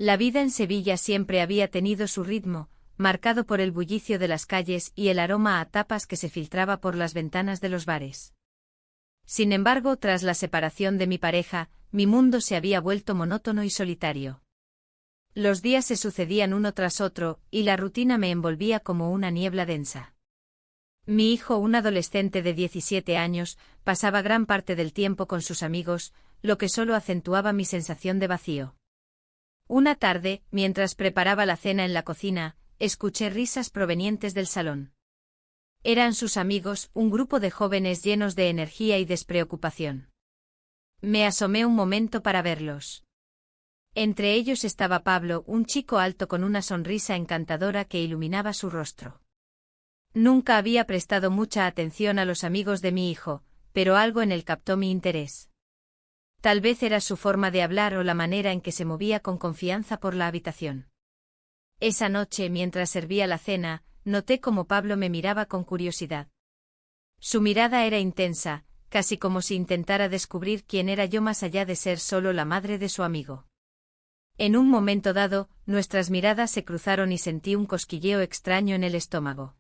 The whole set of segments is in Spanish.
La vida en Sevilla siempre había tenido su ritmo, marcado por el bullicio de las calles y el aroma a tapas que se filtraba por las ventanas de los bares. Sin embargo, tras la separación de mi pareja, mi mundo se había vuelto monótono y solitario. Los días se sucedían uno tras otro, y la rutina me envolvía como una niebla densa. Mi hijo, un adolescente de 17 años, pasaba gran parte del tiempo con sus amigos, lo que solo acentuaba mi sensación de vacío. Una tarde, mientras preparaba la cena en la cocina, escuché risas provenientes del salón. Eran sus amigos, un grupo de jóvenes llenos de energía y despreocupación. Me asomé un momento para verlos. Entre ellos estaba Pablo, un chico alto con una sonrisa encantadora que iluminaba su rostro. Nunca había prestado mucha atención a los amigos de mi hijo, pero algo en él captó mi interés. Tal vez era su forma de hablar o la manera en que se movía con confianza por la habitación. Esa noche, mientras servía la cena, noté cómo Pablo me miraba con curiosidad. Su mirada era intensa, casi como si intentara descubrir quién era yo más allá de ser solo la madre de su amigo. En un momento dado, nuestras miradas se cruzaron y sentí un cosquilleo extraño en el estómago.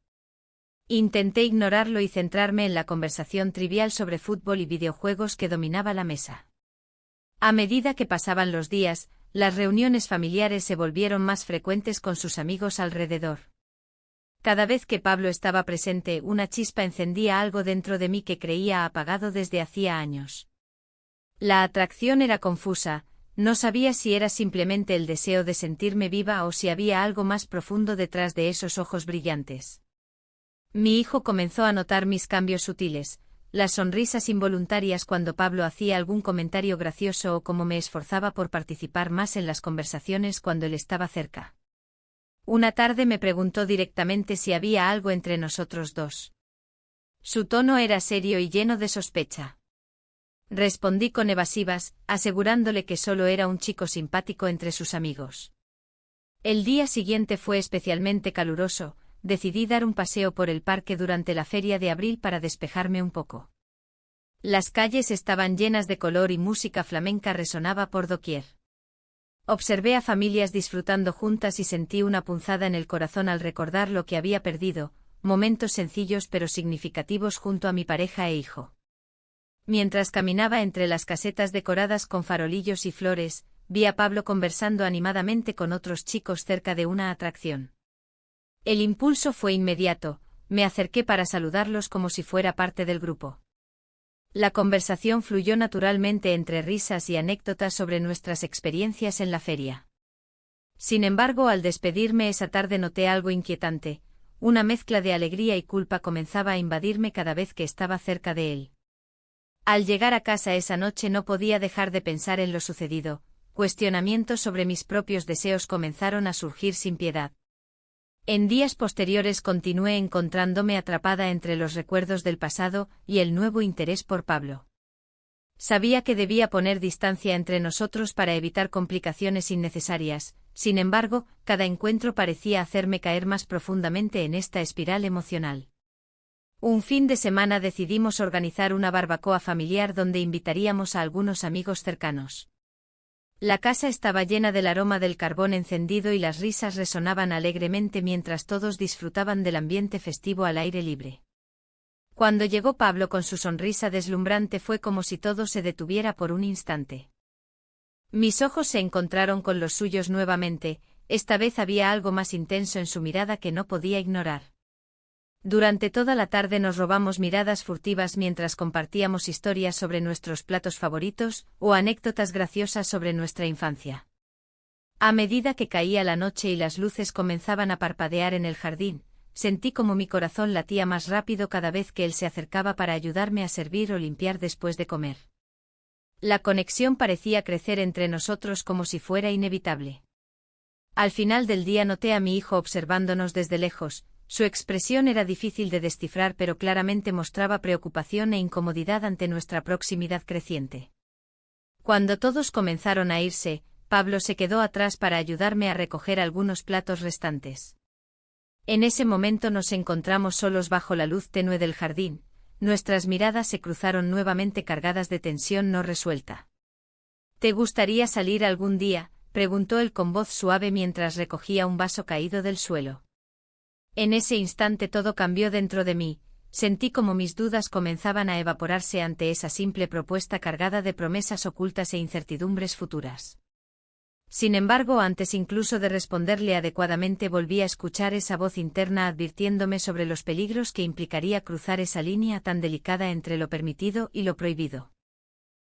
Intenté ignorarlo y centrarme en la conversación trivial sobre fútbol y videojuegos que dominaba la mesa. A medida que pasaban los días, las reuniones familiares se volvieron más frecuentes con sus amigos alrededor. Cada vez que Pablo estaba presente, una chispa encendía algo dentro de mí que creía apagado desde hacía años. La atracción era confusa, no sabía si era simplemente el deseo de sentirme viva o si había algo más profundo detrás de esos ojos brillantes. Mi hijo comenzó a notar mis cambios sutiles, las sonrisas involuntarias cuando Pablo hacía algún comentario gracioso o cómo me esforzaba por participar más en las conversaciones cuando él estaba cerca. Una tarde me preguntó directamente si había algo entre nosotros dos. Su tono era serio y lleno de sospecha. Respondí con evasivas, asegurándole que solo era un chico simpático entre sus amigos. El día siguiente fue especialmente caluroso. Decidí dar un paseo por el parque durante la feria de abril para despejarme un poco. Las calles estaban llenas de color y música flamenca resonaba por doquier. Observé a familias disfrutando juntas y sentí una punzada en el corazón al recordar lo que había perdido, momentos sencillos pero significativos junto a mi pareja e hijo. Mientras caminaba entre las casetas decoradas con farolillos y flores, vi a Pablo conversando animadamente con otros chicos cerca de una atracción. El impulso fue inmediato, me acerqué para saludarlos como si fuera parte del grupo. La conversación fluyó naturalmente entre risas y anécdotas sobre nuestras experiencias en la feria. Sin embargo, al despedirme esa tarde noté algo inquietante, una mezcla de alegría y culpa comenzaba a invadirme cada vez que estaba cerca de él. Al llegar a casa esa noche no podía dejar de pensar en lo sucedido, cuestionamientos sobre mis propios deseos comenzaron a surgir sin piedad. En días posteriores continué encontrándome atrapada entre los recuerdos del pasado y el nuevo interés por Pablo. Sabía que debía poner distancia entre nosotros para evitar complicaciones innecesarias, sin embargo, cada encuentro parecía hacerme caer más profundamente en esta espiral emocional. Un fin de semana decidimos organizar una barbacoa familiar donde invitaríamos a algunos amigos cercanos. La casa estaba llena del aroma del carbón encendido y las risas resonaban alegremente mientras todos disfrutaban del ambiente festivo al aire libre. Cuando llegó Pablo con su sonrisa deslumbrante fue como si todo se detuviera por un instante. Mis ojos se encontraron con los suyos nuevamente, esta vez había algo más intenso en su mirada que no podía ignorar. Durante toda la tarde nos robamos miradas furtivas mientras compartíamos historias sobre nuestros platos favoritos o anécdotas graciosas sobre nuestra infancia. A medida que caía la noche y las luces comenzaban a parpadear en el jardín, sentí como mi corazón latía más rápido cada vez que él se acercaba para ayudarme a servir o limpiar después de comer. La conexión parecía crecer entre nosotros como si fuera inevitable. Al final del día noté a mi hijo observándonos desde lejos. Su expresión era difícil de descifrar pero claramente mostraba preocupación e incomodidad ante nuestra proximidad creciente. Cuando todos comenzaron a irse, Pablo se quedó atrás para ayudarme a recoger algunos platos restantes. En ese momento nos encontramos solos bajo la luz tenue del jardín, nuestras miradas se cruzaron nuevamente cargadas de tensión no resuelta. ¿Te gustaría salir algún día?, preguntó él con voz suave mientras recogía un vaso caído del suelo. En ese instante todo cambió dentro de mí, sentí como mis dudas comenzaban a evaporarse ante esa simple propuesta cargada de promesas ocultas e incertidumbres futuras. Sin embargo, antes incluso de responderle adecuadamente volví a escuchar esa voz interna advirtiéndome sobre los peligros que implicaría cruzar esa línea tan delicada entre lo permitido y lo prohibido.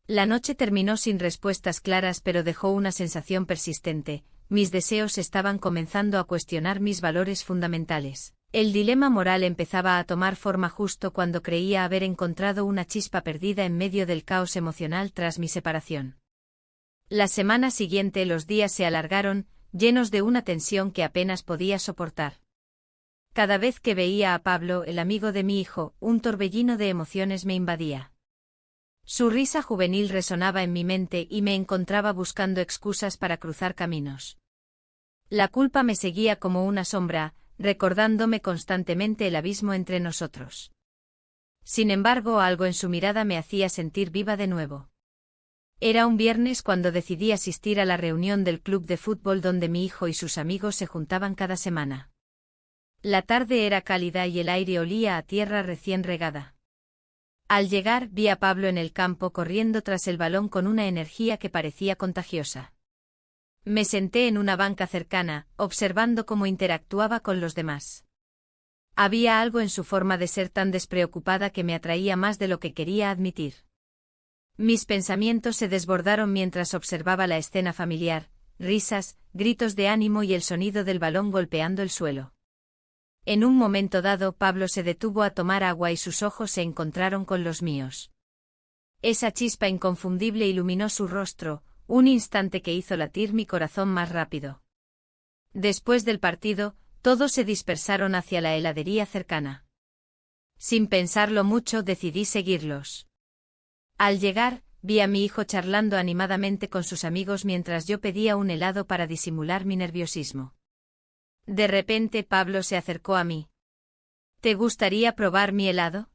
La noche terminó sin respuestas claras, pero dejó una sensación persistente. Mis deseos estaban comenzando a cuestionar mis valores fundamentales. El dilema moral empezaba a tomar forma justo cuando creía haber encontrado una chispa perdida en medio del caos emocional tras mi separación. La semana siguiente los días se alargaron, llenos de una tensión que apenas podía soportar. Cada vez que veía a Pablo, el amigo de mi hijo, un torbellino de emociones me invadía. Su risa juvenil resonaba en mi mente y me encontraba buscando excusas para cruzar caminos. La culpa me seguía como una sombra, recordándome constantemente el abismo entre nosotros. Sin embargo, algo en su mirada me hacía sentir viva de nuevo. Era un viernes cuando decidí asistir a la reunión del club de fútbol donde mi hijo y sus amigos se juntaban cada semana. La tarde era cálida y el aire olía a tierra recién regada. Al llegar, vi a Pablo en el campo corriendo tras el balón con una energía que parecía contagiosa. Me senté en una banca cercana, observando cómo interactuaba con los demás. Había algo en su forma de ser tan despreocupada que me atraía más de lo que quería admitir. Mis pensamientos se desbordaron mientras observaba la escena familiar, risas, gritos de ánimo y el sonido del balón golpeando el suelo. En un momento dado, Pablo se detuvo a tomar agua y sus ojos se encontraron con los míos. Esa chispa inconfundible iluminó su rostro, un instante que hizo latir mi corazón más rápido. Después del partido, todos se dispersaron hacia la heladería cercana. Sin pensarlo mucho, decidí seguirlos. Al llegar, vi a mi hijo charlando animadamente con sus amigos mientras yo pedía un helado para disimular mi nerviosismo. De repente Pablo se acercó a mí. ¿Te gustaría probar mi helado?,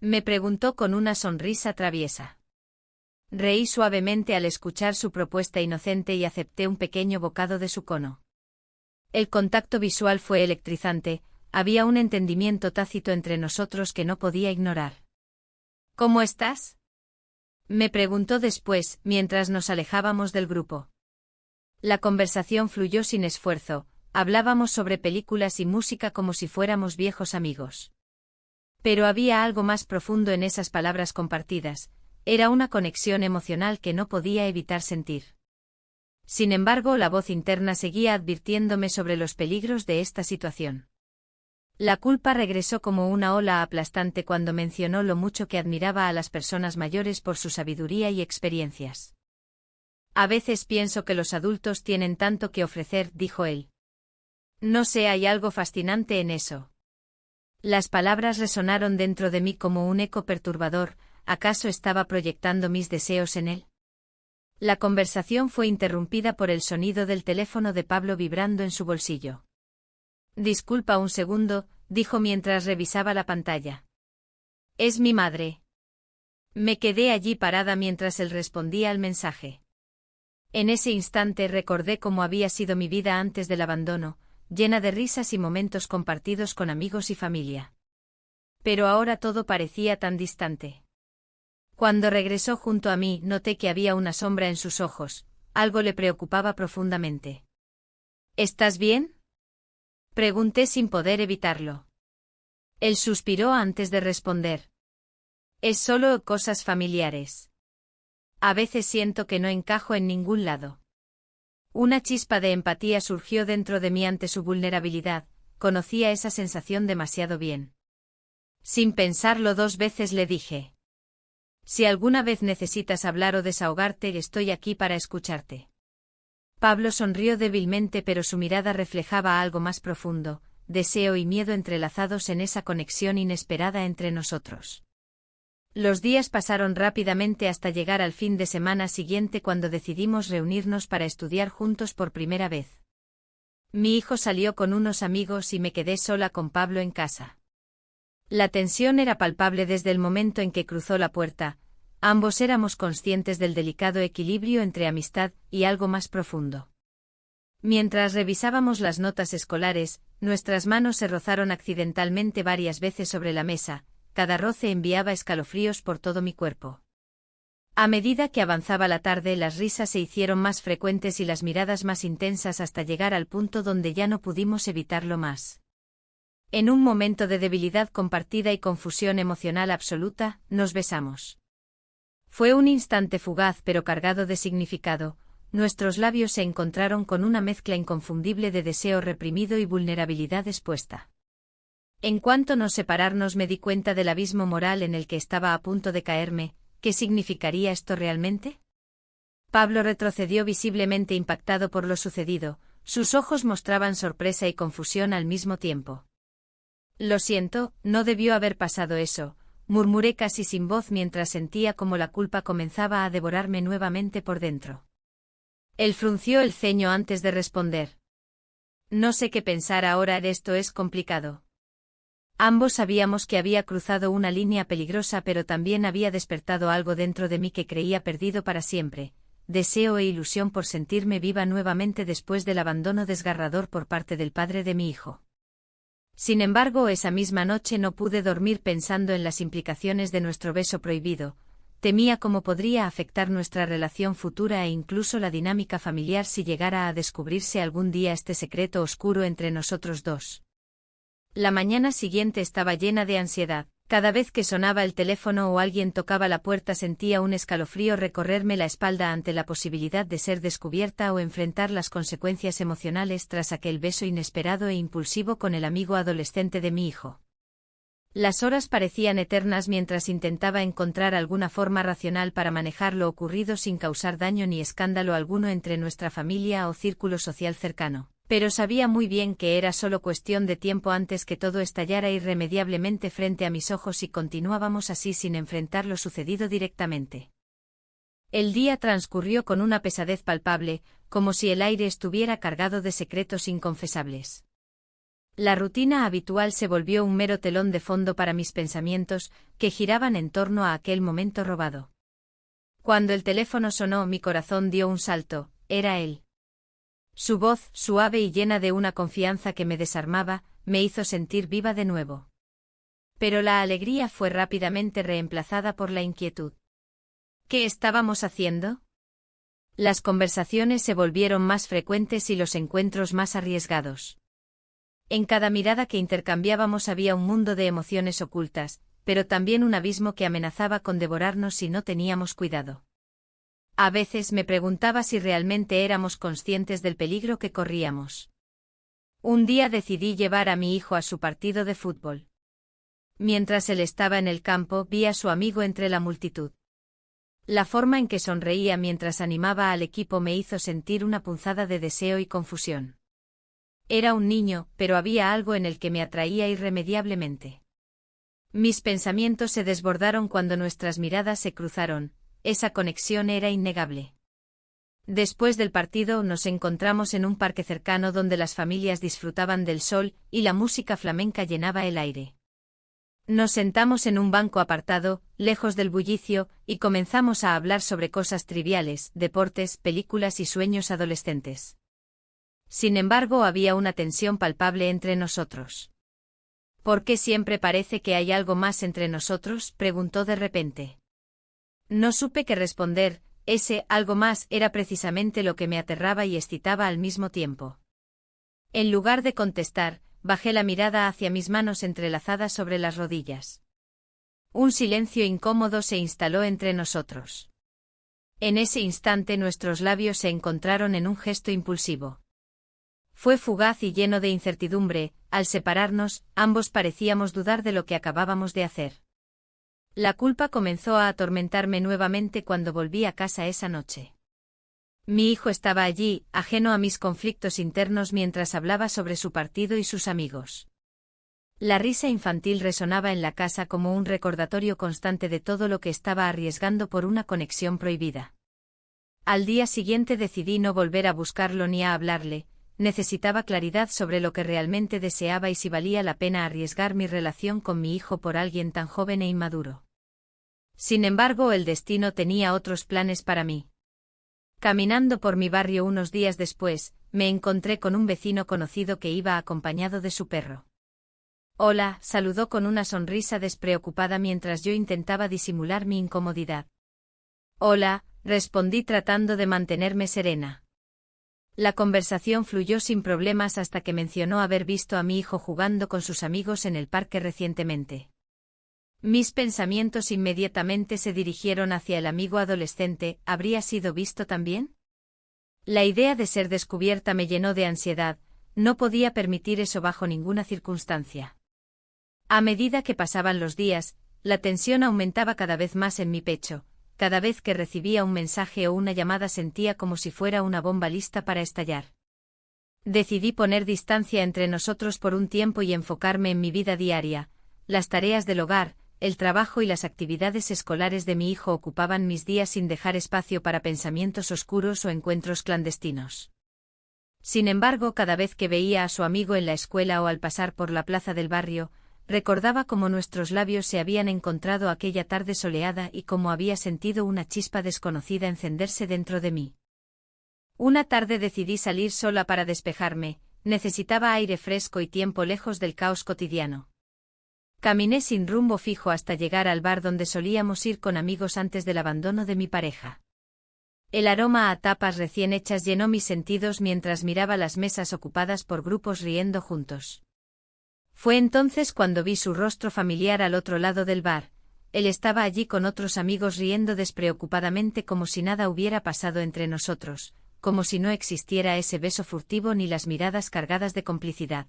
me preguntó con una sonrisa traviesa. Reí suavemente al escuchar su propuesta inocente y acepté un pequeño bocado de su cono. El contacto visual fue electrizante, había un entendimiento tácito entre nosotros que no podía ignorar. ¿Cómo estás?, me preguntó después, mientras nos alejábamos del grupo. La conversación fluyó sin esfuerzo, hablábamos sobre películas y música como si fuéramos viejos amigos. Pero había algo más profundo en esas palabras compartidas, era una conexión emocional que no podía evitar sentir. Sin embargo, la voz interna seguía advirtiéndome sobre los peligros de esta situación. La culpa regresó como una ola aplastante cuando mencionó lo mucho que admiraba a las personas mayores por su sabiduría y experiencias. A veces pienso que los adultos tienen tanto que ofrecer, dijo él. No sé, hay algo fascinante en eso. Las palabras resonaron dentro de mí como un eco perturbador, ¿acaso estaba proyectando mis deseos en él? La conversación fue interrumpida por el sonido del teléfono de Pablo vibrando en su bolsillo. Disculpa un segundo, dijo mientras revisaba la pantalla. Es mi madre. Me quedé allí parada mientras él respondía al mensaje. En ese instante recordé cómo había sido mi vida antes del abandono, llena de risas y momentos compartidos con amigos y familia. Pero ahora todo parecía tan distante. Cuando regresó junto a mí, noté que había una sombra en sus ojos, algo le preocupaba profundamente. ¿Estás bien?, pregunté sin poder evitarlo. Él suspiró antes de responder. Es solo cosas familiares. A veces siento que no encajo en ningún lado. Una chispa de empatía surgió dentro de mí ante su vulnerabilidad, conocía esa sensación demasiado bien. Sin pensarlo dos veces le dije. Si alguna vez necesitas hablar o desahogarte, estoy aquí para escucharte. Pablo sonrió débilmente, pero su mirada reflejaba algo más profundo, deseo y miedo entrelazados en esa conexión inesperada entre nosotros. Los días pasaron rápidamente hasta llegar al fin de semana siguiente cuando decidimos reunirnos para estudiar juntos por primera vez. Mi hijo salió con unos amigos y me quedé sola con Pablo en casa. La tensión era palpable desde el momento en que cruzó la puerta, ambos éramos conscientes del delicado equilibrio entre amistad y algo más profundo. Mientras revisábamos las notas escolares, nuestras manos se rozaron accidentalmente varias veces sobre la mesa, cada roce enviaba escalofríos por todo mi cuerpo. A medida que avanzaba la tarde, las risas se hicieron más frecuentes y las miradas más intensas hasta llegar al punto donde ya no pudimos evitarlo más. En un momento de debilidad compartida y confusión emocional absoluta, nos besamos. Fue un instante fugaz pero cargado de significado. Nuestros labios se encontraron con una mezcla inconfundible de deseo reprimido y vulnerabilidad expuesta. En cuanto nos separarnos me di cuenta del abismo moral en el que estaba a punto de caerme. ¿Qué significaría esto realmente? Pablo retrocedió visiblemente impactado por lo sucedido, sus ojos mostraban sorpresa y confusión al mismo tiempo. Lo siento, no debió haber pasado eso, murmuré casi sin voz mientras sentía como la culpa comenzaba a devorarme nuevamente por dentro. Él frunció el ceño antes de responder. No sé qué pensar ahora, esto es complicado. Ambos sabíamos que había cruzado una línea peligrosa, pero también había despertado algo dentro de mí que creía perdido para siempre, deseo e ilusión por sentirme viva nuevamente después del abandono desgarrador por parte del padre de mi hijo. Sin embargo, esa misma noche no pude dormir pensando en las implicaciones de nuestro beso prohibido, temía cómo podría afectar nuestra relación futura e incluso la dinámica familiar si llegara a descubrirse algún día este secreto oscuro entre nosotros dos. La mañana siguiente estaba llena de ansiedad. Cada vez que sonaba el teléfono o alguien tocaba la puerta sentía un escalofrío recorrerme la espalda ante la posibilidad de ser descubierta o enfrentar las consecuencias emocionales tras aquel beso inesperado e impulsivo con el amigo adolescente de mi hijo. Las horas parecían eternas mientras intentaba encontrar alguna forma racional para manejar lo ocurrido sin causar daño ni escándalo alguno entre nuestra familia o círculo social cercano. Pero sabía muy bien que era solo cuestión de tiempo antes que todo estallara irremediablemente frente a mis ojos y continuábamos así sin enfrentar lo sucedido directamente. El día transcurrió con una pesadez palpable, como si el aire estuviera cargado de secretos inconfesables. La rutina habitual se volvió un mero telón de fondo para mis pensamientos, que giraban en torno a aquel momento robado. Cuando el teléfono sonó, mi corazón dio un salto, era él. Su voz, suave y llena de una confianza que me desarmaba, me hizo sentir viva de nuevo. Pero la alegría fue rápidamente reemplazada por la inquietud. ¿Qué estábamos haciendo? Las conversaciones se volvieron más frecuentes y los encuentros más arriesgados. En cada mirada que intercambiábamos había un mundo de emociones ocultas, pero también un abismo que amenazaba con devorarnos si no teníamos cuidado. A veces me preguntaba si realmente éramos conscientes del peligro que corríamos. Un día decidí llevar a mi hijo a su partido de fútbol. Mientras él estaba en el campo, vi a su amigo entre la multitud. La forma en que sonreía mientras animaba al equipo me hizo sentir una punzada de deseo y confusión. Era un niño, pero había algo en el que me atraía irremediablemente. Mis pensamientos se desbordaron cuando nuestras miradas se cruzaron. Esa conexión era innegable. Después del partido nos encontramos en un parque cercano donde las familias disfrutaban del sol y la música flamenca llenaba el aire. Nos sentamos en un banco apartado, lejos del bullicio, y comenzamos a hablar sobre cosas triviales, deportes, películas y sueños adolescentes. Sin embargo, había una tensión palpable entre nosotros. ¿Por qué siempre parece que hay algo más entre nosotros?, preguntó de repente. No supe qué responder, ese algo más era precisamente lo que me aterraba y excitaba al mismo tiempo. En lugar de contestar, bajé la mirada hacia mis manos entrelazadas sobre las rodillas. Un silencio incómodo se instaló entre nosotros. En ese instante nuestros labios se encontraron en un gesto impulsivo. Fue fugaz y lleno de incertidumbre, al separarnos, ambos parecíamos dudar de lo que acabábamos de hacer. La culpa comenzó a atormentarme nuevamente cuando volví a casa esa noche. Mi hijo estaba allí, ajeno a mis conflictos internos mientras hablaba sobre su partido y sus amigos. La risa infantil resonaba en la casa como un recordatorio constante de todo lo que estaba arriesgando por una conexión prohibida. Al día siguiente decidí no volver a buscarlo ni a hablarle, necesitaba claridad sobre lo que realmente deseaba y si valía la pena arriesgar mi relación con mi hijo por alguien tan joven e inmaduro. Sin embargo, el destino tenía otros planes para mí. Caminando por mi barrio unos días después, me encontré con un vecino conocido que iba acompañado de su perro. Hola, saludó con una sonrisa despreocupada mientras yo intentaba disimular mi incomodidad. Hola, respondí tratando de mantenerme serena. La conversación fluyó sin problemas hasta que mencionó haber visto a mi hijo jugando con sus amigos en el parque recientemente. Mis pensamientos inmediatamente se dirigieron hacia el amigo adolescente. ¿Habría sido visto también? La idea de ser descubierta me llenó de ansiedad. No podía permitir eso bajo ninguna circunstancia. A medida que pasaban los días, la tensión aumentaba cada vez más en mi pecho. Cada vez que recibía un mensaje o una llamada sentía como si fuera una bomba lista para estallar. Decidí poner distancia entre nosotros por un tiempo y enfocarme en mi vida diaria. Las tareas del hogar, el trabajo y las actividades escolares de mi hijo ocupaban mis días sin dejar espacio para pensamientos oscuros o encuentros clandestinos. Sin embargo, cada vez que veía a su amigo en la escuela o al pasar por la plaza del barrio, recordaba cómo nuestros labios se habían encontrado aquella tarde soleada y cómo había sentido una chispa desconocida encenderse dentro de mí. Una tarde decidí salir sola para despejarme. Necesitaba aire fresco y tiempo lejos del caos cotidiano. Caminé sin rumbo fijo hasta llegar al bar donde solíamos ir con amigos antes del abandono de mi pareja. El aroma a tapas recién hechas llenó mis sentidos mientras miraba las mesas ocupadas por grupos riendo juntos. Fue entonces cuando vi su rostro familiar al otro lado del bar. Él estaba allí con otros amigos riendo despreocupadamente como si nada hubiera pasado entre nosotros, como si no existiera ese beso furtivo ni las miradas cargadas de complicidad.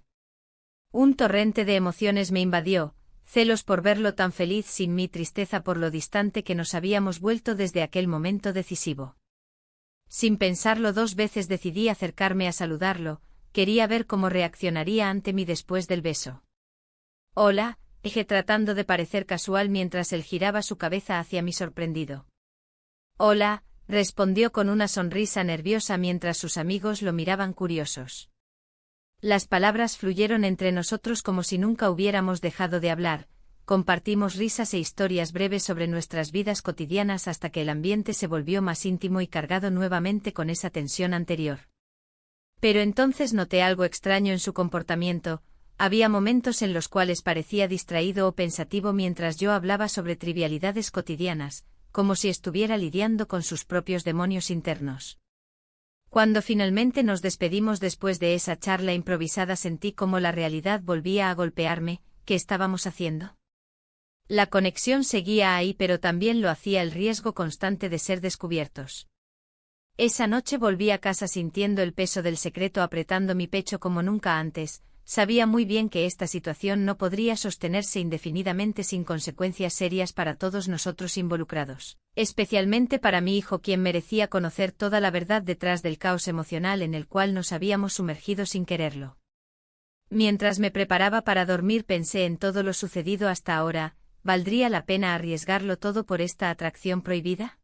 Un torrente de emociones me invadió, celos por verlo tan feliz sin mí, tristeza por lo distante que nos habíamos vuelto desde aquel momento decisivo. Sin pensarlo dos veces decidí acercarme a saludarlo. Quería ver cómo reaccionaría ante mí después del beso. Hola, dije tratando de parecer casual mientras él giraba su cabeza hacia mí sorprendido. Hola, respondió con una sonrisa nerviosa mientras sus amigos lo miraban curiosos. Las palabras fluyeron entre nosotros como si nunca hubiéramos dejado de hablar. Compartimos risas e historias breves sobre nuestras vidas cotidianas hasta que el ambiente se volvió más íntimo y cargado nuevamente con esa tensión anterior. Pero entonces noté algo extraño en su comportamiento. Había momentos en los cuales parecía distraído o pensativo mientras yo hablaba sobre trivialidades cotidianas, como si estuviera lidiando con sus propios demonios internos. Cuando finalmente nos despedimos después de esa charla improvisada sentí como la realidad volvía a golpearme. ¿Qué estábamos haciendo? La conexión seguía ahí, pero también lo hacía el riesgo constante de ser descubiertos. Esa noche volví a casa sintiendo el peso del secreto apretando mi pecho como nunca antes. Sabía muy bien que esta situación no podría sostenerse indefinidamente sin consecuencias serias para todos nosotros involucrados, especialmente para mi hijo, quien merecía conocer toda la verdad detrás del caos emocional en el cual nos habíamos sumergido sin quererlo. Mientras me preparaba para dormir pensé en todo lo sucedido hasta ahora. ¿Valdría la pena arriesgarlo todo por esta atracción prohibida?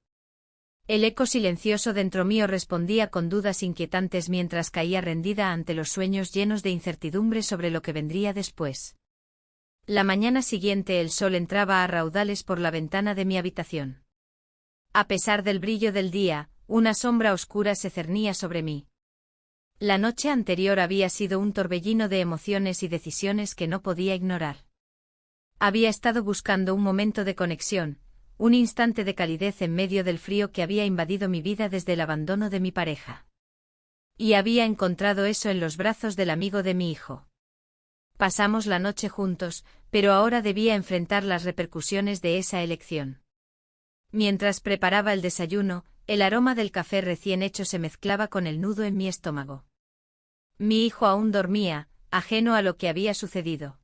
El eco silencioso dentro mío respondía con dudas inquietantes mientras caía rendida ante los sueños llenos de incertidumbre sobre lo que vendría después. La mañana siguiente el sol entraba a raudales por la ventana de mi habitación. A pesar del brillo del día, una sombra oscura se cernía sobre mí. La noche anterior había sido un torbellino de emociones y decisiones que no podía ignorar. Había estado buscando un momento de conexión, un instante de calidez en medio del frío que había invadido mi vida desde el abandono de mi pareja. Y había encontrado eso en los brazos del amigo de mi hijo. Pasamos la noche juntos, pero ahora debía enfrentar las repercusiones de esa elección. Mientras preparaba el desayuno, el aroma del café recién hecho se mezclaba con el nudo en mi estómago. Mi hijo aún dormía, ajeno a lo que había sucedido.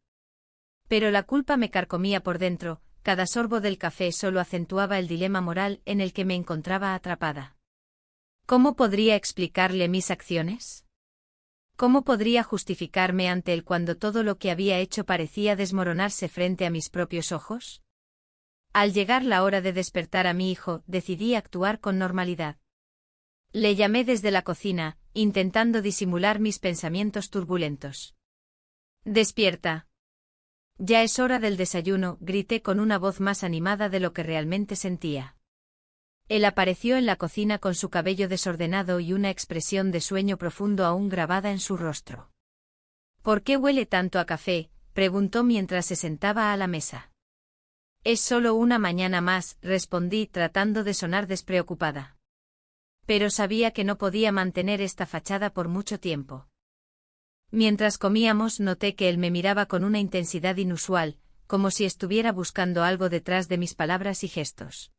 Pero la culpa me carcomía por dentro. Cada sorbo del café solo acentuaba el dilema moral en el que me encontraba atrapada. ¿Cómo podría explicarle mis acciones? ¿Cómo podría justificarme ante él cuando todo lo que había hecho parecía desmoronarse frente a mis propios ojos? Al llegar la hora de despertar a mi hijo, decidí actuar con normalidad. Le llamé desde la cocina, intentando disimular mis pensamientos turbulentos. «Despierta». Ya es hora del desayuno, grité con una voz más animada de lo que realmente sentía. Él apareció en la cocina con su cabello desordenado y una expresión de sueño profundo aún grabada en su rostro. ¿Por qué huele tanto a café?, preguntó mientras se sentaba a la mesa. Es solo una mañana más, respondí tratando de sonar despreocupada. Pero sabía que no podía mantener esta fachada por mucho tiempo. Mientras comíamos noté que él me miraba con una intensidad inusual, como si estuviera buscando algo detrás de mis palabras y gestos.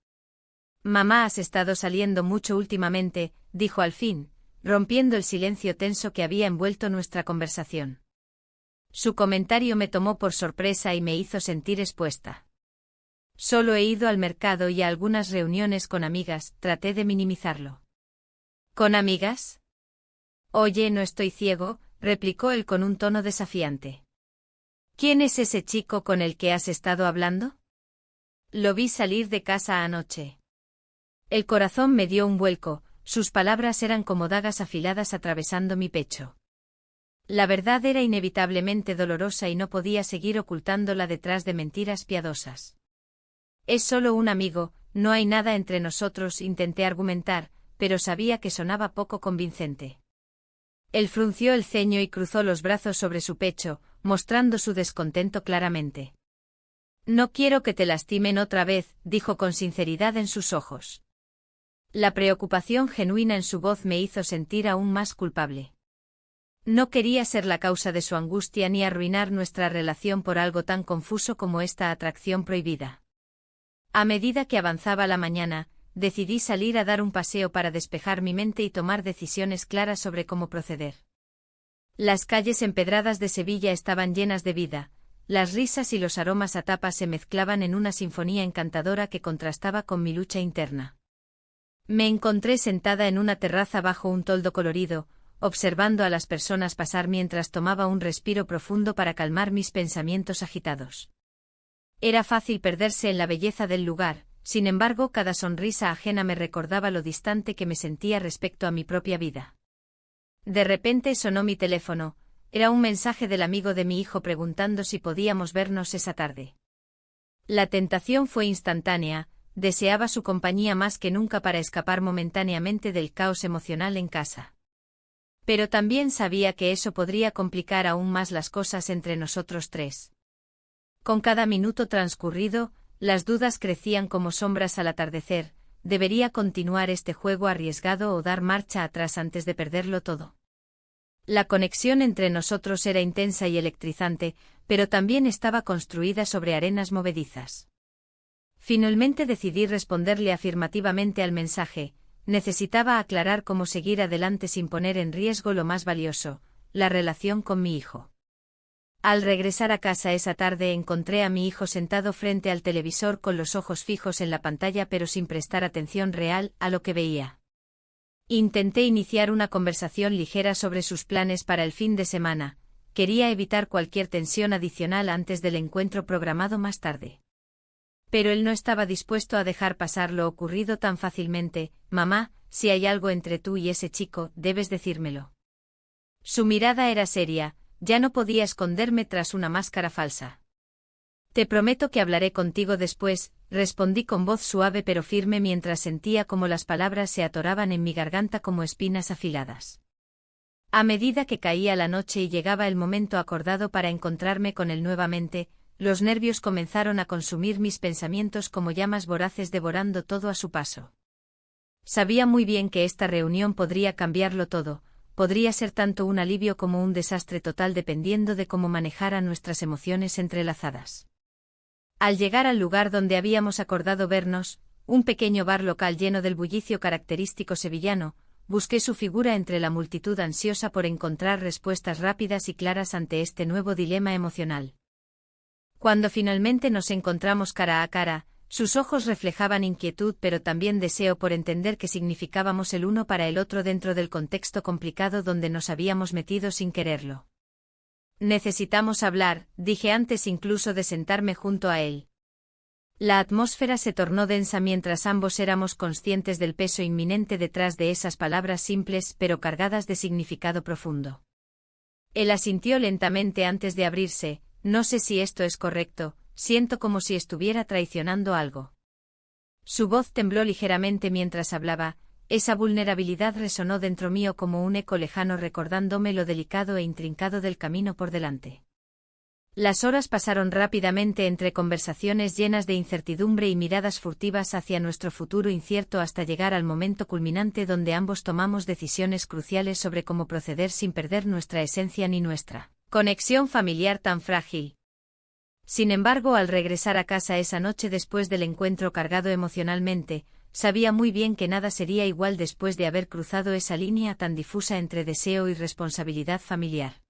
Mamá, has estado saliendo mucho últimamente, dijo al fin, rompiendo el silencio tenso que había envuelto nuestra conversación. Su comentario me tomó por sorpresa y me hizo sentir expuesta. Solo he ido al mercado y a algunas reuniones con amigas, traté de minimizarlo. ¿Con amigas? Oye, no estoy ciego, replicó él con un tono desafiante. ¿Quién es ese chico con el que has estado hablando? Lo vi salir de casa anoche. El corazón me dio un vuelco, sus palabras eran como dagas afiladas atravesando mi pecho. La verdad era inevitablemente dolorosa y no podía seguir ocultándola detrás de mentiras piadosas. Es solo un amigo, no hay nada entre nosotros, intenté argumentar, pero sabía que sonaba poco convincente. Él frunció el ceño y cruzó los brazos sobre su pecho, mostrando su descontento claramente. No quiero que te lastimen otra vez, dijo con sinceridad en sus ojos. La preocupación genuina en su voz me hizo sentir aún más culpable. No quería ser la causa de su angustia ni arruinar nuestra relación por algo tan confuso como esta atracción prohibida. A medida que avanzaba la mañana, decidí salir a dar un paseo para despejar mi mente y tomar decisiones claras sobre cómo proceder. Las calles empedradas de Sevilla estaban llenas de vida, las risas y los aromas a tapas se mezclaban en una sinfonía encantadora que contrastaba con mi lucha interna. Me encontré sentada en una terraza bajo un toldo colorido, observando a las personas pasar mientras tomaba un respiro profundo para calmar mis pensamientos agitados. Era fácil perderse en la belleza del lugar, sin embargo cada sonrisa ajena me recordaba lo distante que me sentía respecto a mi propia vida. De repente sonó mi teléfono, era un mensaje del amigo de mi hijo preguntando si podíamos vernos esa tarde. La tentación fue instantánea, deseaba su compañía más que nunca para escapar momentáneamente del caos emocional en casa. Pero también sabía que eso podría complicar aún más las cosas entre nosotros tres. Con cada minuto transcurrido, las dudas crecían como sombras al atardecer, ¿debería continuar este juego arriesgado o dar marcha atrás antes de perderlo todo? La conexión entre nosotros era intensa y electrizante, pero también estaba construida sobre arenas movedizas. Finalmente decidí responderle afirmativamente al mensaje. Necesitaba aclarar cómo seguir adelante sin poner en riesgo lo más valioso, la relación con mi hijo. Al regresar a casa esa tarde encontré a mi hijo sentado frente al televisor con los ojos fijos en la pantalla pero sin prestar atención real a lo que veía. Intenté iniciar una conversación ligera sobre sus planes para el fin de semana, quería evitar cualquier tensión adicional antes del encuentro programado más tarde. Pero él no estaba dispuesto a dejar pasar lo ocurrido tan fácilmente. Mamá, si hay algo entre tú y ese chico, debes decírmelo. Su mirada era seria, ya no podía esconderme tras una máscara falsa. Te prometo que hablaré contigo después, respondí con voz suave pero firme mientras sentía como las palabras se atoraban en mi garganta como espinas afiladas. A medida que caía la noche y llegaba el momento acordado para encontrarme con él nuevamente, los nervios comenzaron a consumir mis pensamientos como llamas voraces devorando todo a su paso. Sabía muy bien que esta reunión podría cambiarlo todo, podría ser tanto un alivio como un desastre total dependiendo de cómo manejara nuestras emociones entrelazadas. Al llegar al lugar donde habíamos acordado vernos, un pequeño bar local lleno del bullicio característico sevillano, busqué su figura entre la multitud ansiosa por encontrar respuestas rápidas y claras ante este nuevo dilema emocional. Cuando finalmente nos encontramos cara a cara, sus ojos reflejaban inquietud pero también deseo por entender qué significábamos el uno para el otro dentro del contexto complicado donde nos habíamos metido sin quererlo. Necesitamos hablar, dije antes incluso de sentarme junto a él. La atmósfera se tornó densa mientras ambos éramos conscientes del peso inminente detrás de esas palabras simples pero cargadas de significado profundo. Él asintió lentamente antes de abrirse. no sé si esto es correcto, siento como si estuviera traicionando algo. Su voz tembló ligeramente mientras hablaba, esa vulnerabilidad resonó dentro mío como un eco lejano recordándome lo delicado e intrincado del camino por delante. Las horas pasaron rápidamente entre conversaciones llenas de incertidumbre y miradas furtivas hacia nuestro futuro incierto hasta llegar al momento culminante donde ambos tomamos decisiones cruciales sobre cómo proceder sin perder nuestra esencia ni nuestra conexión familiar tan frágil. Sin embargo, al regresar a casa esa noche después del encuentro cargado emocionalmente, sabía muy bien que nada sería igual después de haber cruzado esa línea tan difusa entre deseo y responsabilidad familiar.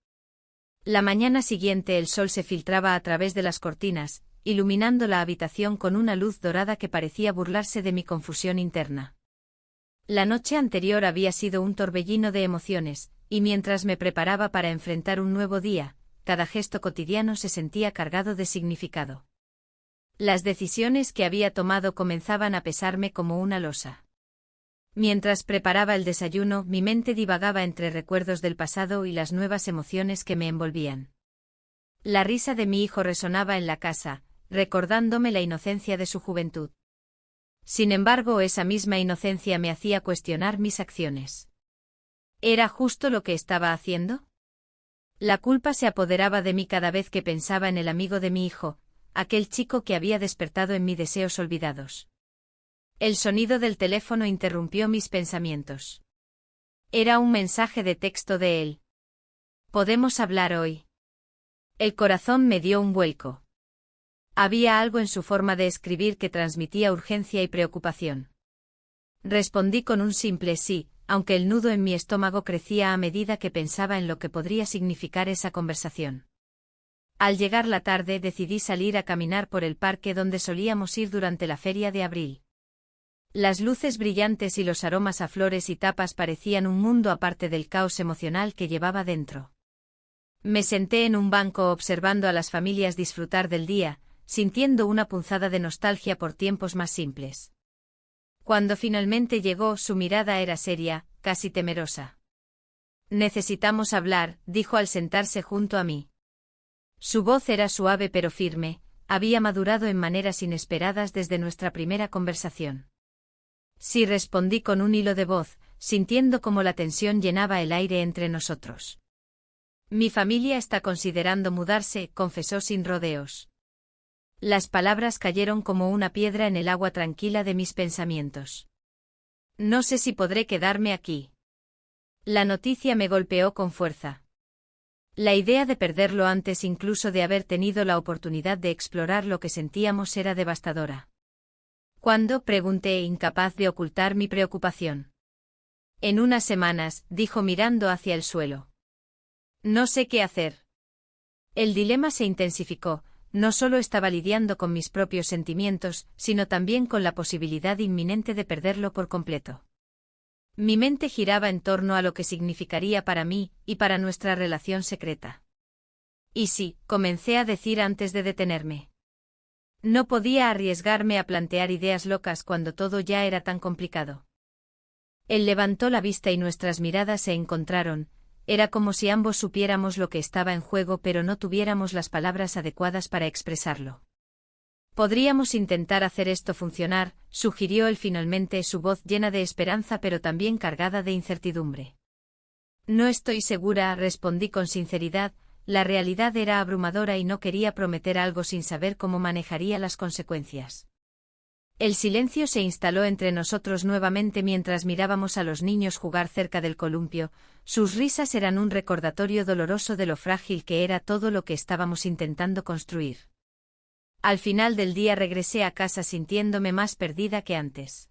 La mañana siguiente el sol se filtraba a través de las cortinas, iluminando la habitación con una luz dorada que parecía burlarse de mi confusión interna. La noche anterior había sido un torbellino de emociones, y mientras me preparaba para enfrentar un nuevo día, cada gesto cotidiano se sentía cargado de significado. Las decisiones que había tomado comenzaban a pesarme como una losa. Mientras preparaba el desayuno, mi mente divagaba entre recuerdos del pasado y las nuevas emociones que me envolvían. La risa de mi hijo resonaba en la casa, recordándome la inocencia de su juventud. Sin embargo, esa misma inocencia me hacía cuestionar mis acciones. ¿Era justo lo que estaba haciendo? La culpa se apoderaba de mí cada vez que pensaba en el amigo de mi hijo, aquel chico que había despertado en mí deseos olvidados. El sonido del teléfono interrumpió mis pensamientos. Era un mensaje de texto de él. ¿Podemos hablar hoy? El corazón me dio un vuelco. Había algo en su forma de escribir que transmitía urgencia y preocupación. Respondí con un simple sí, aunque el nudo en mi estómago crecía a medida que pensaba en lo que podría significar esa conversación. Al llegar la tarde decidí salir a caminar por el parque donde solíamos ir durante la feria de abril. Las luces brillantes y los aromas a flores y tapas parecían un mundo aparte del caos emocional que llevaba dentro. Me senté en un banco observando a las familias disfrutar del día, sintiendo una punzada de nostalgia por tiempos más simples. Cuando finalmente llegó, su mirada era seria, casi temerosa. «Necesitamos hablar», dijo al sentarse junto a mí. Su voz era suave pero firme, había madurado en maneras inesperadas desde nuestra primera conversación. Sí, respondí con un hilo de voz, sintiendo cómo la tensión llenaba el aire entre nosotros. Mi familia está considerando mudarse, confesó sin rodeos. Las palabras cayeron como una piedra en el agua tranquila de mis pensamientos. No sé si podré quedarme aquí. La noticia me golpeó con fuerza. La idea de perderlo antes incluso de haber tenido la oportunidad de explorar lo que sentíamos era devastadora. ¿Cuándo?, pregunté, incapaz de ocultar mi preocupación. En unas semanas, dijo mirando hacia el suelo. No sé qué hacer. El dilema se intensificó, no solo estaba lidiando con mis propios sentimientos, sino también con la posibilidad inminente de perderlo por completo. Mi mente giraba en torno a lo que significaría para mí, y para nuestra relación secreta. Y sí, comencé a decir antes de detenerme. No podía arriesgarme a plantear ideas locas cuando todo ya era tan complicado. Él levantó la vista y nuestras miradas se encontraron, era como si ambos supiéramos lo que estaba en juego pero no tuviéramos las palabras adecuadas para expresarlo. Podríamos intentar hacer esto funcionar, sugirió él finalmente, su voz llena de esperanza pero también cargada de incertidumbre. No estoy segura, respondí con sinceridad. La realidad era abrumadora y no quería prometer algo sin saber cómo manejaría las consecuencias. El silencio se instaló entre nosotros nuevamente mientras mirábamos a los niños jugar cerca del columpio, sus risas eran un recordatorio doloroso de lo frágil que era todo lo que estábamos intentando construir. Al final del día regresé a casa sintiéndome más perdida que antes.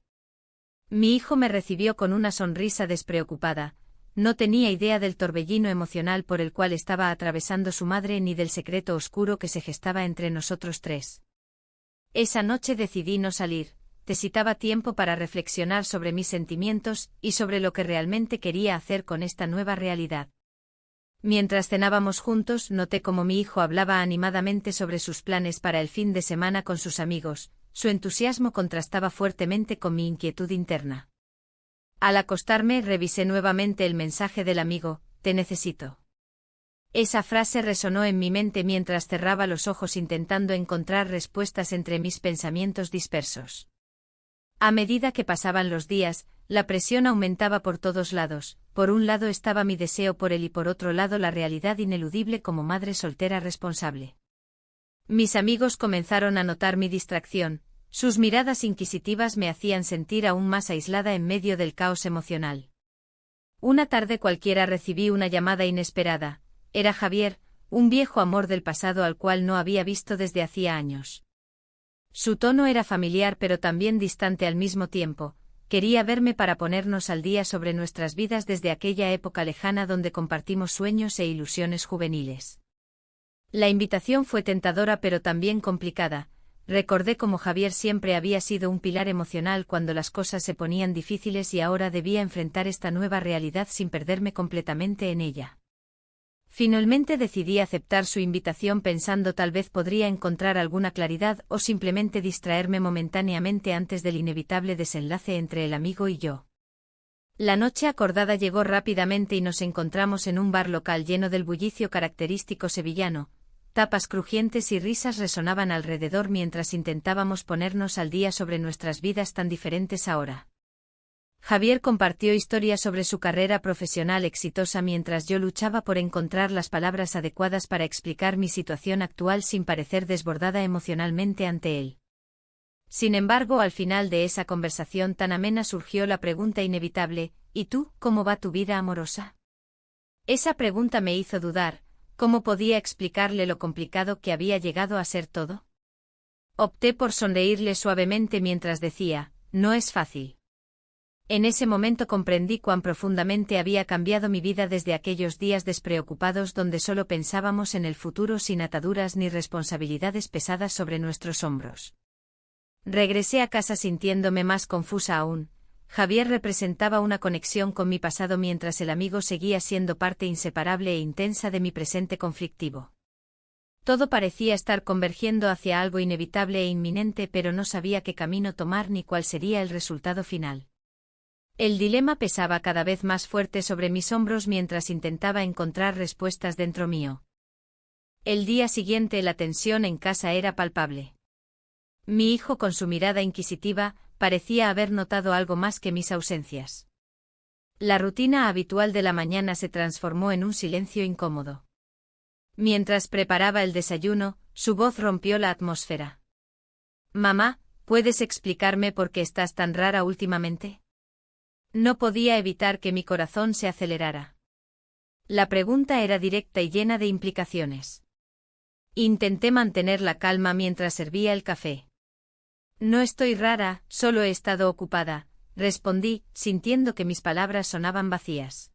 Mi hijo me recibió con una sonrisa despreocupada. No tenía idea del torbellino emocional por el cual estaba atravesando su madre ni del secreto oscuro que se gestaba entre nosotros tres. Esa noche decidí no salir, necesitaba tiempo para reflexionar sobre mis sentimientos y sobre lo que realmente quería hacer con esta nueva realidad. Mientras cenábamos juntos, noté cómo mi hijo hablaba animadamente sobre sus planes para el fin de semana con sus amigos, su entusiasmo contrastaba fuertemente con mi inquietud interna. Al acostarme revisé nuevamente el mensaje del amigo, te necesito. Esa frase resonó en mi mente mientras cerraba los ojos intentando encontrar respuestas entre mis pensamientos dispersos. A medida que pasaban los días, la presión aumentaba por todos lados. Por un lado estaba mi deseo por él y por otro lado la realidad ineludible como madre soltera responsable. Mis amigos comenzaron a notar mi distracción, sus miradas inquisitivas me hacían sentir aún más aislada en medio del caos emocional. Una tarde cualquiera recibí una llamada inesperada. Era Javier, un viejo amor del pasado al cual no había visto desde hacía años. Su tono era familiar pero también distante al mismo tiempo. Quería verme para ponernos al día sobre nuestras vidas desde aquella época lejana donde compartimos sueños e ilusiones juveniles. La invitación fue tentadora pero también complicada. Recordé cómo Javier siempre había sido un pilar emocional cuando las cosas se ponían difíciles y ahora debía enfrentar esta nueva realidad sin perderme completamente en ella. Finalmente decidí aceptar su invitación pensando tal vez podría encontrar alguna claridad o simplemente distraerme momentáneamente antes del inevitable desenlace entre el amigo y yo. La noche acordada llegó rápidamente y nos encontramos en un bar local lleno del bullicio característico sevillano. Tapas crujientes y risas resonaban alrededor mientras intentábamos ponernos al día sobre nuestras vidas tan diferentes ahora. Javier compartió historias sobre su carrera profesional exitosa mientras yo luchaba por encontrar las palabras adecuadas para explicar mi situación actual sin parecer desbordada emocionalmente ante él. Sin embargo, al final de esa conversación tan amena surgió la pregunta inevitable: ¿y tú, cómo va tu vida amorosa? Esa pregunta me hizo dudar. ¿Cómo podía explicarle lo complicado que había llegado a ser todo? Opté por sonreírle suavemente mientras decía: no es fácil. En ese momento comprendí cuán profundamente había cambiado mi vida desde aquellos días despreocupados donde solo pensábamos en el futuro sin ataduras ni responsabilidades pesadas sobre nuestros hombros. Regresé a casa sintiéndome más confusa aún. Javier representaba una conexión con mi pasado mientras el amigo seguía siendo parte inseparable e intensa de mi presente conflictivo. Todo parecía estar convergiendo hacia algo inevitable e inminente, pero no sabía qué camino tomar ni cuál sería el resultado final. El dilema pesaba cada vez más fuerte sobre mis hombros mientras intentaba encontrar respuestas dentro mío. El día siguiente la tensión en casa era palpable. Mi hijo, con su mirada inquisitiva, parecía haber notado algo más que mis ausencias. La rutina habitual de la mañana se transformó en un silencio incómodo. Mientras preparaba el desayuno, su voz rompió la atmósfera. «Mamá, ¿puedes explicarme por qué estás tan rara últimamente?» No podía evitar que mi corazón se acelerara. La pregunta era directa y llena de implicaciones. Intenté mantener la calma mientras servía el café. «No estoy rara, solo he estado ocupada», respondí, sintiendo que mis palabras sonaban vacías.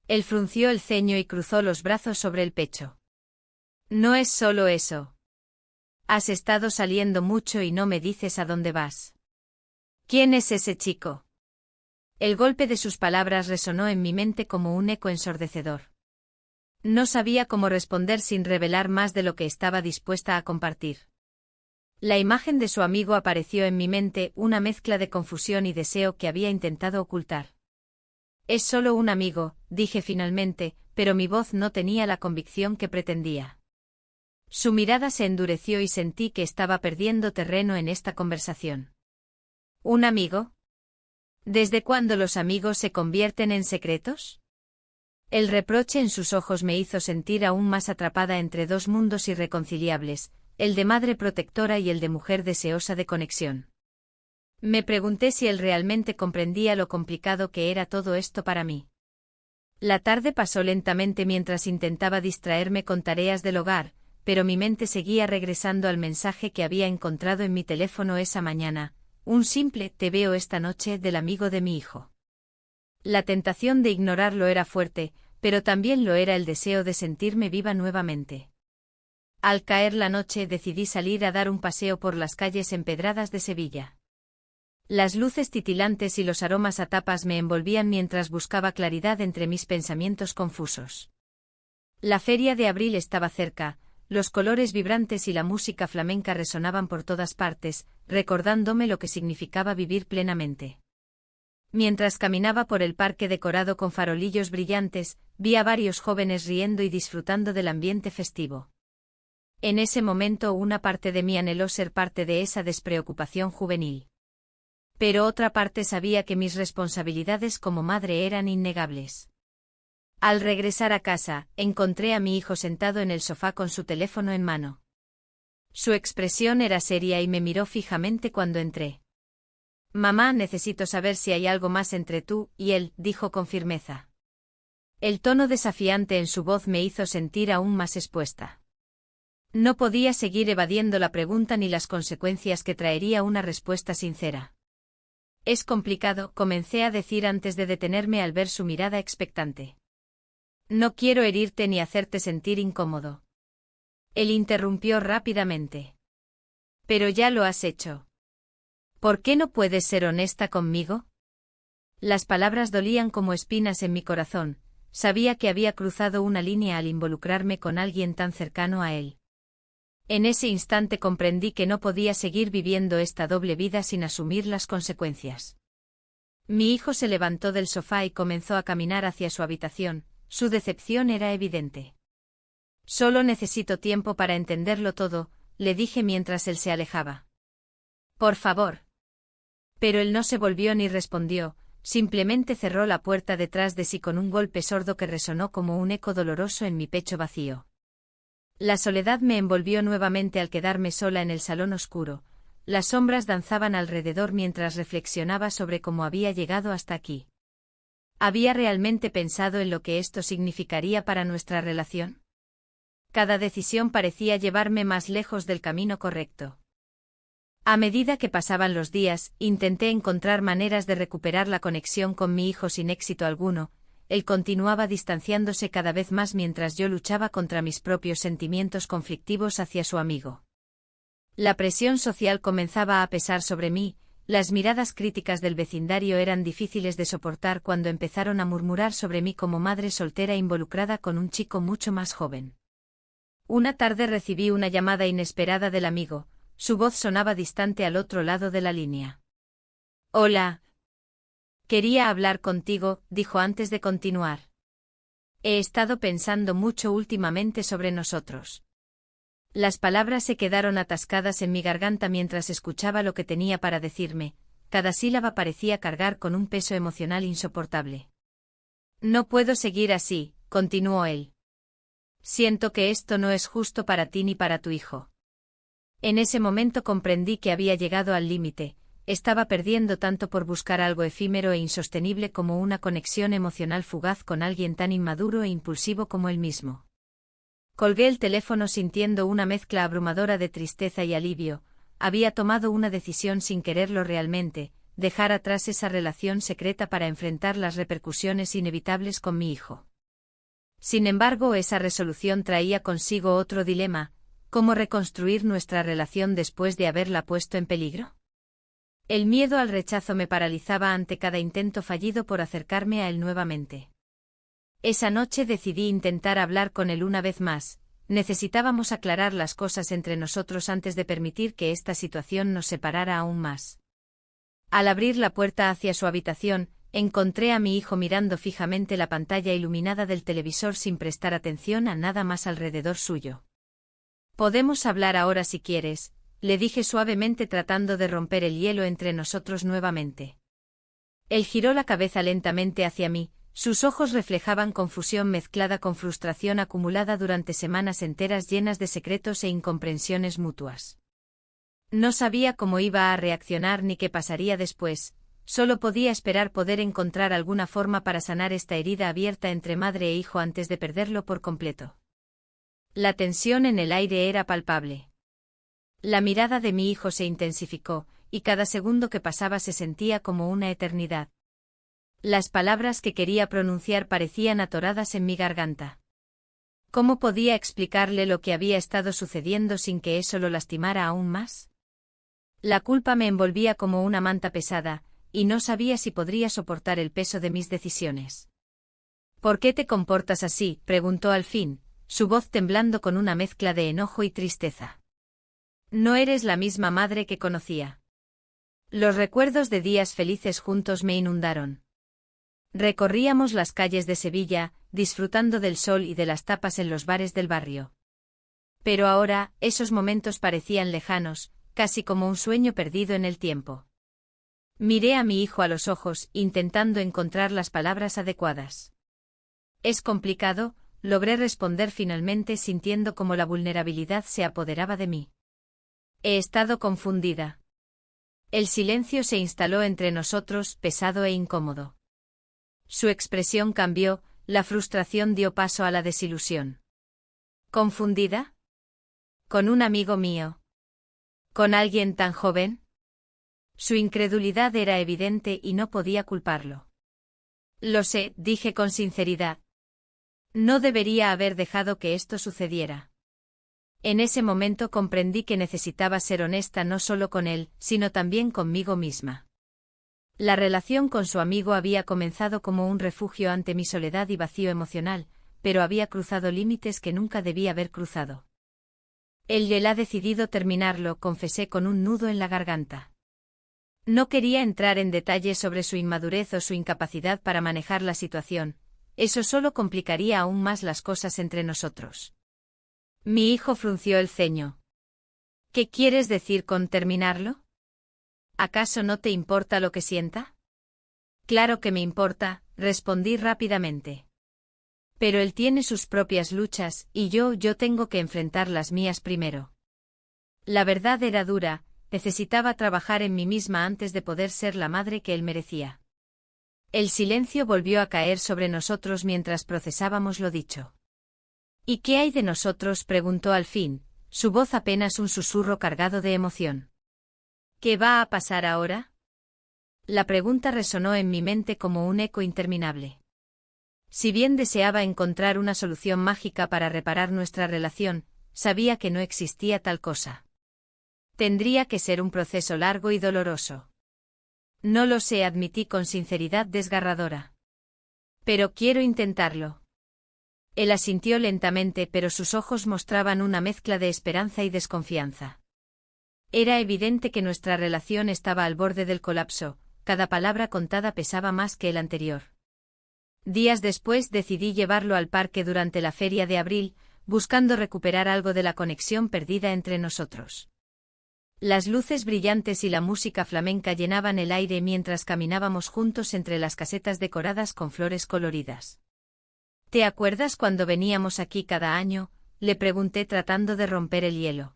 Él frunció el ceño y cruzó los brazos sobre el pecho. «No es solo eso. Has estado saliendo mucho y no me dices a dónde vas. ¿Quién es ese chico?» El golpe de sus palabras resonó en mi mente como un eco ensordecedor. No sabía cómo responder sin revelar más de lo que estaba dispuesta a compartir. La imagen de su amigo apareció en mi mente, una mezcla de confusión y deseo que había intentado ocultar. «Es solo un amigo», dije finalmente, pero mi voz no tenía la convicción que pretendía. Su mirada se endureció y sentí que estaba perdiendo terreno en esta conversación. «¿Un amigo? ¿Desde cuándo los amigos se convierten en secretos?» El reproche en sus ojos me hizo sentir aún más atrapada entre dos mundos irreconciliables, el de madre protectora y el de mujer deseosa de conexión. Me pregunté si él realmente comprendía lo complicado que era todo esto para mí. La tarde pasó lentamente mientras intentaba distraerme con tareas del hogar, pero mi mente seguía regresando al mensaje que había encontrado en mi teléfono esa mañana. Un simple «te veo esta noche» del amigo de mi hijo. La tentación de ignorarlo era fuerte, pero también lo era el deseo de sentirme viva nuevamente. Al caer la noche decidí salir a dar un paseo por las calles empedradas de Sevilla. Las luces titilantes y los aromas a tapas me envolvían mientras buscaba claridad entre mis pensamientos confusos. La feria de abril estaba cerca. Los colores vibrantes y la música flamenca resonaban por todas partes, recordándome lo que significaba vivir plenamente. Mientras caminaba por el parque decorado con farolillos brillantes, vi a varios jóvenes riendo y disfrutando del ambiente festivo. En ese momento una parte de mí anheló ser parte de esa despreocupación juvenil. Pero otra parte sabía que mis responsabilidades como madre eran innegables. Al regresar a casa, encontré a mi hijo sentado en el sofá con su teléfono en mano. Su expresión era seria y me miró fijamente cuando entré. «Mamá, necesito saber si hay algo más entre tú y él», dijo con firmeza. El tono desafiante en su voz me hizo sentir aún más expuesta. No podía seguir evadiendo la pregunta ni las consecuencias que traería una respuesta sincera. «Es complicado», comencé a decir antes de detenerme al ver su mirada expectante. «No quiero herirte ni hacerte sentir incómodo». Él interrumpió rápidamente. «Pero ya lo has hecho. ¿Por qué no puedes ser honesta conmigo?». Las palabras dolían como espinas en mi corazón, sabía que había cruzado una línea al involucrarme con alguien tan cercano a él. En ese instante comprendí que no podía seguir viviendo esta doble vida sin asumir las consecuencias. Mi hijo se levantó del sofá y comenzó a caminar hacia su habitación, su decepción era evidente. «Solo necesito tiempo para entenderlo todo», le dije mientras él se alejaba. «Por favor». Pero él no se volvió ni respondió, simplemente cerró la puerta detrás de sí con un golpe sordo que resonó como un eco doloroso en mi pecho vacío. La soledad me envolvió nuevamente al quedarme sola en el salón oscuro, las sombras danzaban alrededor mientras reflexionaba sobre cómo había llegado hasta aquí. ¿Había realmente pensado en lo que esto significaría para nuestra relación? Cada decisión parecía llevarme más lejos del camino correcto. A medida que pasaban los días, intenté encontrar maneras de recuperar la conexión con mi hijo sin éxito alguno, él continuaba distanciándose cada vez más mientras yo luchaba contra mis propios sentimientos conflictivos hacia su amigo. La presión social comenzaba a pesar sobre mí, las miradas críticas del vecindario eran difíciles de soportar cuando empezaron a murmurar sobre mí como madre soltera involucrada con un chico mucho más joven. Una tarde recibí una llamada inesperada del amigo. Su voz sonaba distante al otro lado de la línea. «Hola. Quería hablar contigo», dijo antes de continuar. «He estado pensando mucho últimamente sobre nosotros». Las palabras se quedaron atascadas en mi garganta mientras escuchaba lo que tenía para decirme, cada sílaba parecía cargar con un peso emocional insoportable. «No puedo seguir así», continuó él. «Siento que esto no es justo para ti ni para tu hijo». En ese momento comprendí que había llegado al límite, estaba perdiendo tanto por buscar algo efímero e insostenible como una conexión emocional fugaz con alguien tan inmaduro e impulsivo como él mismo. Colgué el teléfono sintiendo una mezcla abrumadora de tristeza y alivio, había tomado una decisión sin quererlo realmente, dejar atrás esa relación secreta para enfrentar las repercusiones inevitables con mi hijo. Sin embargo, esa resolución traía consigo otro dilema. ¿Cómo reconstruir nuestra relación después de haberla puesto en peligro? El miedo al rechazo me paralizaba ante cada intento fallido por acercarme a él nuevamente. Esa noche decidí intentar hablar con él una vez más, necesitábamos aclarar las cosas entre nosotros antes de permitir que esta situación nos separara aún más. Al abrir la puerta hacia su habitación, encontré a mi hijo mirando fijamente la pantalla iluminada del televisor sin prestar atención a nada más alrededor suyo. «Podemos hablar ahora si quieres», le dije suavemente tratando de romper el hielo entre nosotros nuevamente. Él giró la cabeza lentamente hacia mí, sus ojos reflejaban confusión mezclada con frustración acumulada durante semanas enteras llenas de secretos e incomprensiones mutuas. No sabía cómo iba a reaccionar ni qué pasaría después, solo podía esperar poder encontrar alguna forma para sanar esta herida abierta entre madre e hijo antes de perderlo por completo. La tensión en el aire era palpable. La mirada de mi hijo se intensificó, y cada segundo que pasaba se sentía como una eternidad. Las palabras que quería pronunciar parecían atoradas en mi garganta. ¿Cómo podía explicarle lo que había estado sucediendo sin que eso lo lastimara aún más? La culpa me envolvía como una manta pesada, y no sabía si podría soportar el peso de mis decisiones. «¿Por qué te comportas así?», preguntó al fin, su voz temblando con una mezcla de enojo y tristeza. «No eres la misma madre que conocía». Los recuerdos de días felices juntos me inundaron. Recorríamos las calles de Sevilla, disfrutando del sol y de las tapas en los bares del barrio. Pero ahora, esos momentos parecían lejanos, casi como un sueño perdido en el tiempo. Miré a mi hijo a los ojos, intentando encontrar las palabras adecuadas. «Es complicado», logré responder finalmente sintiendo como la vulnerabilidad se apoderaba de mí. «He estado confundida». El silencio se instaló entre nosotros, pesado e incómodo. Su expresión cambió, la frustración dio paso a la desilusión. ¿Confundida? ¿Con un amigo mío? ¿Con alguien tan joven? Su incredulidad era evidente y no podía culparlo. Lo sé, dije con sinceridad. No debería haber dejado que esto sucediera. En ese momento comprendí que necesitaba ser honesta no solo con él, sino también conmigo misma. La relación con su amigo había comenzado como un refugio ante mi soledad y vacío emocional, pero había cruzado límites que nunca debía haber cruzado. Él ha decidido terminarlo, confesé con un nudo en la garganta. No quería entrar en detalles sobre su inmadurez o su incapacidad para manejar la situación, eso solo complicaría aún más las cosas entre nosotros. Mi hijo frunció el ceño. ¿Qué quieres decir con terminarlo? ¿Acaso no te importa lo que sienta? Claro que me importa, respondí rápidamente. Pero él tiene sus propias luchas, y yo tengo que enfrentar las mías primero. La verdad era dura, necesitaba trabajar en mí misma antes de poder ser la madre que él merecía. El silencio volvió a caer sobre nosotros mientras procesábamos lo dicho. ¿Y qué hay de nosotros?, preguntó al fin, su voz apenas un susurro cargado de emoción. ¿Qué va a pasar ahora? La pregunta resonó en mi mente como un eco interminable. Si bien deseaba encontrar una solución mágica para reparar nuestra relación, sabía que no existía tal cosa. Tendría que ser un proceso largo y doloroso. No lo sé, admití con sinceridad desgarradora. Pero quiero intentarlo. Él asintió lentamente, pero sus ojos mostraban una mezcla de esperanza y desconfianza. Era evidente que nuestra relación estaba al borde del colapso, cada palabra contada pesaba más que el anterior. Días después decidí llevarlo al parque durante la feria de abril, buscando recuperar algo de la conexión perdida entre nosotros. Las luces brillantes y la música flamenca llenaban el aire mientras caminábamos juntos entre las casetas decoradas con flores coloridas. ¿Te acuerdas cuando veníamos aquí cada año?, le pregunté tratando de romper el hielo.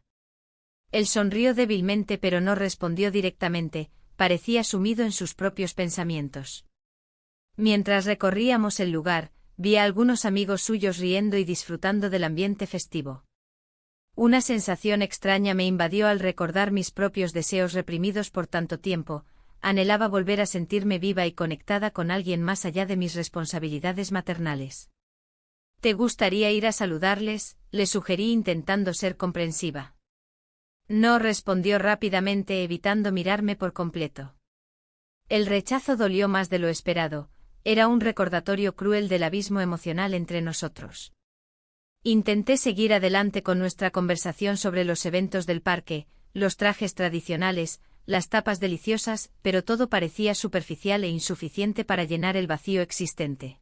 Él sonrió débilmente pero no respondió directamente, parecía sumido en sus propios pensamientos. Mientras recorríamos el lugar, vi a algunos amigos suyos riendo y disfrutando del ambiente festivo. Una sensación extraña me invadió al recordar mis propios deseos reprimidos por tanto tiempo, anhelaba volver a sentirme viva y conectada con alguien más allá de mis responsabilidades maternales. ¿Te gustaría ir a saludarles?, le sugerí intentando ser comprensiva. No, respondió rápidamente evitando mirarme por completo. El rechazo dolió más de lo esperado, era un recordatorio cruel del abismo emocional entre nosotros. Intenté seguir adelante con nuestra conversación sobre los eventos del parque, los trajes tradicionales, las tapas deliciosas, pero todo parecía superficial e insuficiente para llenar el vacío existente.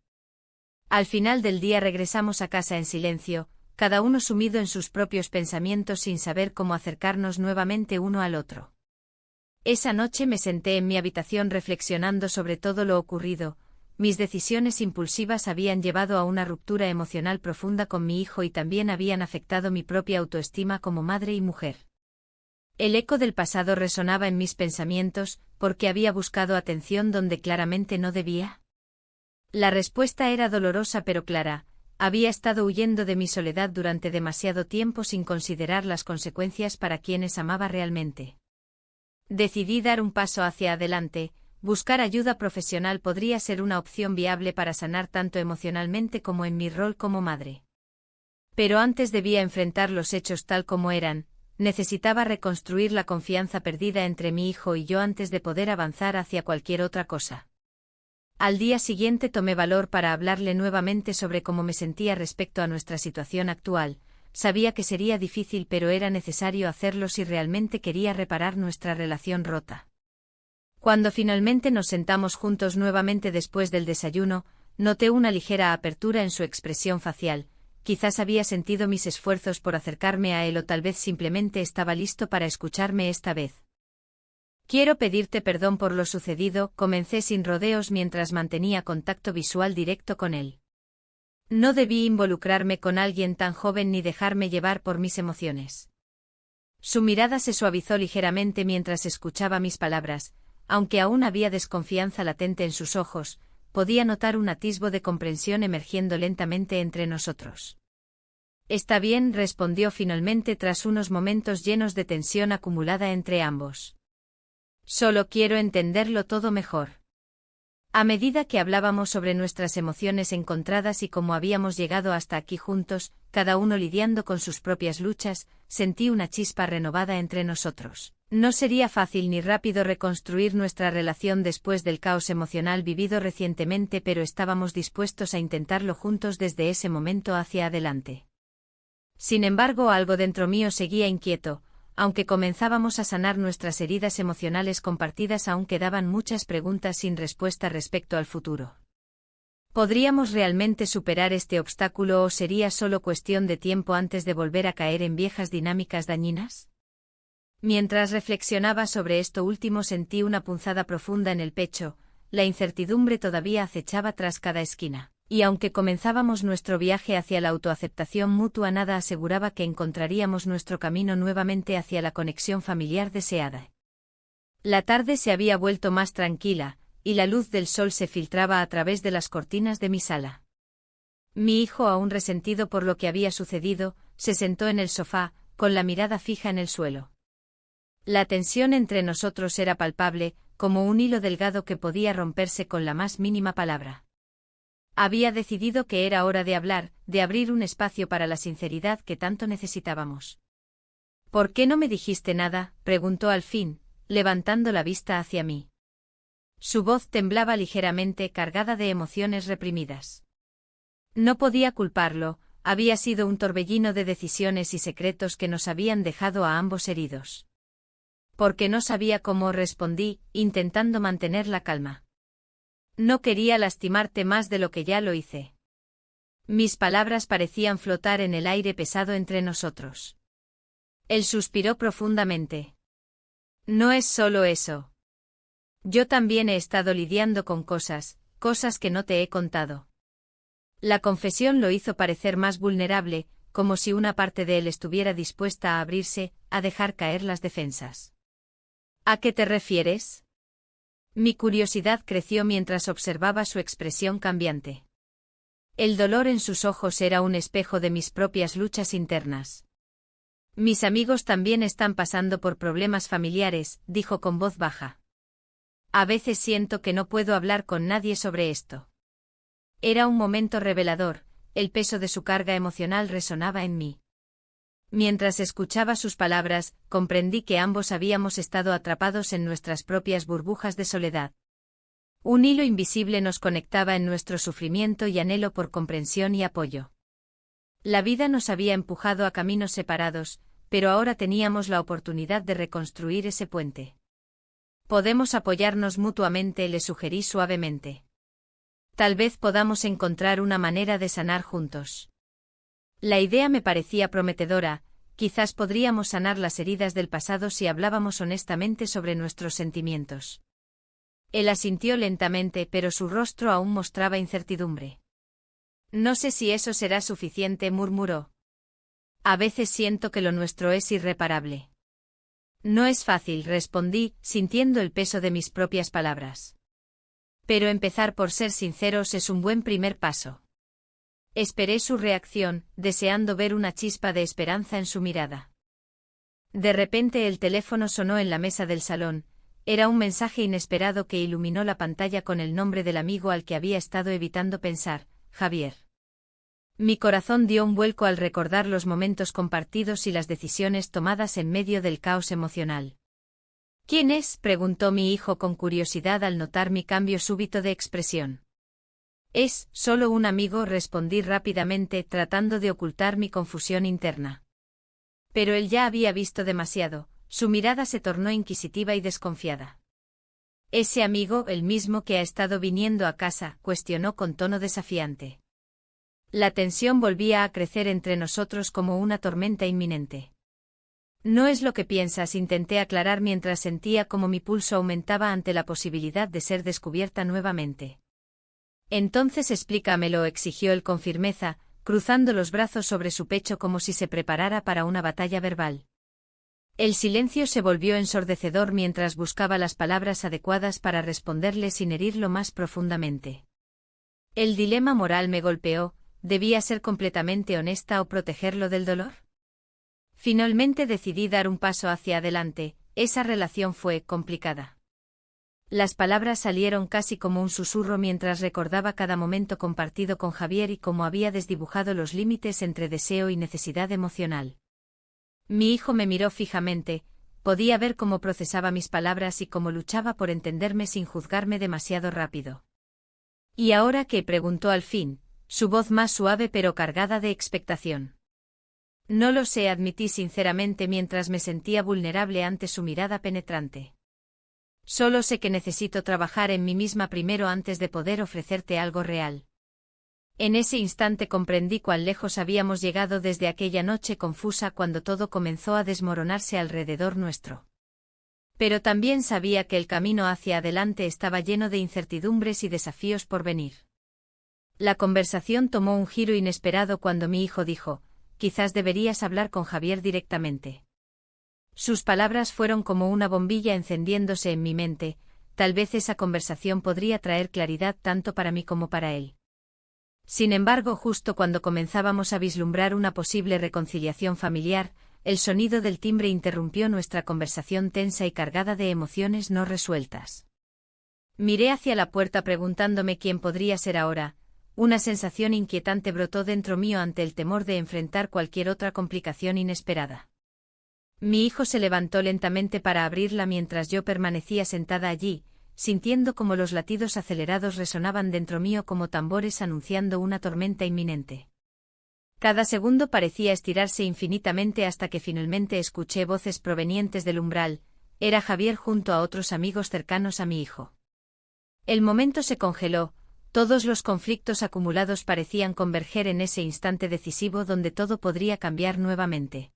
Al final del día regresamos a casa en silencio, cada uno sumido en sus propios pensamientos sin saber cómo acercarnos nuevamente uno al otro. Esa noche me senté en mi habitación reflexionando sobre todo lo ocurrido. Mis decisiones impulsivas habían llevado a una ruptura emocional profunda con mi hijo y también habían afectado mi propia autoestima como madre y mujer. El eco del pasado resonaba en mis pensamientos, ¿porque había buscado atención donde claramente no debía? La respuesta era dolorosa pero clara, había estado huyendo de mi soledad durante demasiado tiempo sin considerar las consecuencias para quienes amaba realmente. Decidí dar un paso hacia adelante. Buscar ayuda profesional podría ser una opción viable para sanar tanto emocionalmente como en mi rol como madre. Pero antes debía enfrentar los hechos tal como eran, necesitaba reconstruir la confianza perdida entre mi hijo y yo antes de poder avanzar hacia cualquier otra cosa. Al día siguiente tomé valor para hablarle nuevamente sobre cómo me sentía respecto a nuestra situación actual, sabía que sería difícil pero era necesario hacerlo si realmente quería reparar nuestra relación rota. Cuando finalmente nos sentamos juntos nuevamente después del desayuno, noté una ligera apertura en su expresión facial. Quizás había sentido mis esfuerzos por acercarme a él o tal vez simplemente estaba listo para escucharme esta vez. Quiero pedirte perdón por lo sucedido, comencé sin rodeos mientras mantenía contacto visual directo con él. No debí involucrarme con alguien tan joven ni dejarme llevar por mis emociones. Su mirada se suavizó ligeramente mientras escuchaba mis palabras, aunque aún había desconfianza latente en sus ojos, podía notar un atisbo de comprensión emergiendo lentamente entre nosotros. Está bien, respondió finalmente tras unos momentos llenos de tensión acumulada entre ambos. Solo quiero entenderlo todo mejor. A medida que hablábamos sobre nuestras emociones encontradas y cómo habíamos llegado hasta aquí juntos, cada uno lidiando con sus propias luchas, sentí una chispa renovada entre nosotros. No sería fácil ni rápido reconstruir nuestra relación después del caos emocional vivido recientemente, pero estábamos dispuestos a intentarlo juntos desde ese momento hacia adelante. Sin embargo, algo dentro mío seguía inquieto. Aunque comenzábamos a sanar nuestras heridas emocionales compartidas, aún quedaban muchas preguntas sin respuesta respecto al futuro. ¿Podríamos realmente superar este obstáculo o sería solo cuestión de tiempo antes de volver a caer en viejas dinámicas dañinas? Mientras reflexionaba sobre esto último sentí una punzada profunda en el pecho, la incertidumbre todavía acechaba tras cada esquina. Y aunque comenzábamos nuestro viaje hacia la autoaceptación mutua, nada aseguraba que encontraríamos nuestro camino nuevamente hacia la conexión familiar deseada. La tarde se había vuelto más tranquila, y la luz del sol se filtraba a través de las cortinas de mi sala. Mi hijo, aún resentido por lo que había sucedido, se sentó en el sofá, con la mirada fija en el suelo. La tensión entre nosotros era palpable, como un hilo delgado que podía romperse con la más mínima palabra. Había decidido que era hora de hablar, de abrir un espacio para la sinceridad que tanto necesitábamos. ¿Por qué no me dijiste nada?, preguntó al fin, levantando la vista hacia mí. Su voz temblaba ligeramente, cargada de emociones reprimidas. No podía culparlo, había sido un torbellino de decisiones y secretos que nos habían dejado a ambos heridos. Porque no sabía cómo, respondí, intentando mantener la calma. No quería lastimarte más de lo que ya lo hice. Mis palabras parecían flotar en el aire pesado entre nosotros. Él suspiró profundamente. No es solo eso. Yo también he estado lidiando con cosas que no te he contado. La confesión lo hizo parecer más vulnerable, como si una parte de él estuviera dispuesta a abrirse, a dejar caer las defensas. ¿A qué te refieres? Mi curiosidad creció mientras observaba su expresión cambiante. El dolor en sus ojos era un espejo de mis propias luchas internas. Mis amigos también están pasando por problemas familiares, dijo con voz baja. A veces siento que no puedo hablar con nadie sobre esto. Era un momento revelador, el peso de su carga emocional resonaba en mí. Mientras escuchaba sus palabras, comprendí que ambos habíamos estado atrapados en nuestras propias burbujas de soledad. Un hilo invisible nos conectaba en nuestro sufrimiento y anhelo por comprensión y apoyo. La vida nos había empujado a caminos separados, pero ahora teníamos la oportunidad de reconstruir ese puente. Podemos apoyarnos mutuamente, le sugerí suavemente. Tal vez podamos encontrar una manera de sanar juntos. La idea me parecía prometedora, quizás podríamos sanar las heridas del pasado si hablábamos honestamente sobre nuestros sentimientos. Él asintió lentamente, pero su rostro aún mostraba incertidumbre. No sé si eso será suficiente, murmuró. A veces siento que lo nuestro es irreparable. No es fácil, respondí, sintiendo el peso de mis propias palabras. Pero empezar por ser sinceros es un buen primer paso. Esperé su reacción, deseando ver una chispa de esperanza en su mirada. De repente el teléfono sonó en la mesa del salón. Era un mensaje inesperado que iluminó la pantalla con el nombre del amigo al que había estado evitando pensar, Javier. Mi corazón dio un vuelco al recordar los momentos compartidos y las decisiones tomadas en medio del caos emocional. ¿Quién es?, preguntó mi hijo con curiosidad al notar mi cambio súbito de expresión. Es solo un amigo, respondí rápidamente, tratando de ocultar mi confusión interna. Pero él ya había visto demasiado, su mirada se tornó inquisitiva y desconfiada. Ese amigo, el mismo que ha estado viniendo a casa, cuestionó con tono desafiante. La tensión volvía a crecer entre nosotros como una tormenta inminente. No es lo que piensas, intenté aclarar mientras sentía como mi pulso aumentaba ante la posibilidad de ser descubierta nuevamente. Entonces explícamelo, exigió él con firmeza, cruzando los brazos sobre su pecho como si se preparara para una batalla verbal. El silencio se volvió ensordecedor mientras buscaba las palabras adecuadas para responderle sin herirlo más profundamente. El dilema moral me golpeó, ¿debía ser completamente honesta o protegerlo del dolor? Finalmente decidí dar un paso hacia adelante, esa relación fue complicada. Las palabras salieron casi como un susurro mientras recordaba cada momento compartido con Javier y cómo había desdibujado los límites entre deseo y necesidad emocional. Mi hijo me miró fijamente, podía ver cómo procesaba mis palabras y cómo luchaba por entenderme sin juzgarme demasiado rápido. ¿Y ahora qué?, preguntó al fin, su voz más suave pero cargada de expectación. No lo sé, admití sinceramente mientras me sentía vulnerable ante su mirada penetrante. Solo sé que necesito trabajar en mí misma primero antes de poder ofrecerte algo real. En ese instante comprendí cuán lejos habíamos llegado desde aquella noche confusa cuando todo comenzó a desmoronarse alrededor nuestro. Pero también sabía que el camino hacia adelante estaba lleno de incertidumbres y desafíos por venir. La conversación tomó un giro inesperado cuando mi hijo dijo: «Quizás deberías hablar con Javier directamente». Sus palabras fueron como una bombilla encendiéndose en mi mente, tal vez esa conversación podría traer claridad tanto para mí como para él. Sin embargo, justo cuando comenzábamos a vislumbrar una posible reconciliación familiar, el sonido del timbre interrumpió nuestra conversación tensa y cargada de emociones no resueltas. Miré hacia la puerta preguntándome quién podría ser ahora. Una sensación inquietante brotó dentro mío ante el temor de enfrentar cualquier otra complicación inesperada. Mi hijo se levantó lentamente para abrirla mientras yo permanecía sentada allí, sintiendo como los latidos acelerados resonaban dentro mío como tambores anunciando una tormenta inminente. Cada segundo parecía estirarse infinitamente hasta que finalmente escuché voces provenientes del umbral. Era Javier junto a otros amigos cercanos a mi hijo. El momento se congeló, todos los conflictos acumulados parecían converger en ese instante decisivo donde todo podría cambiar nuevamente.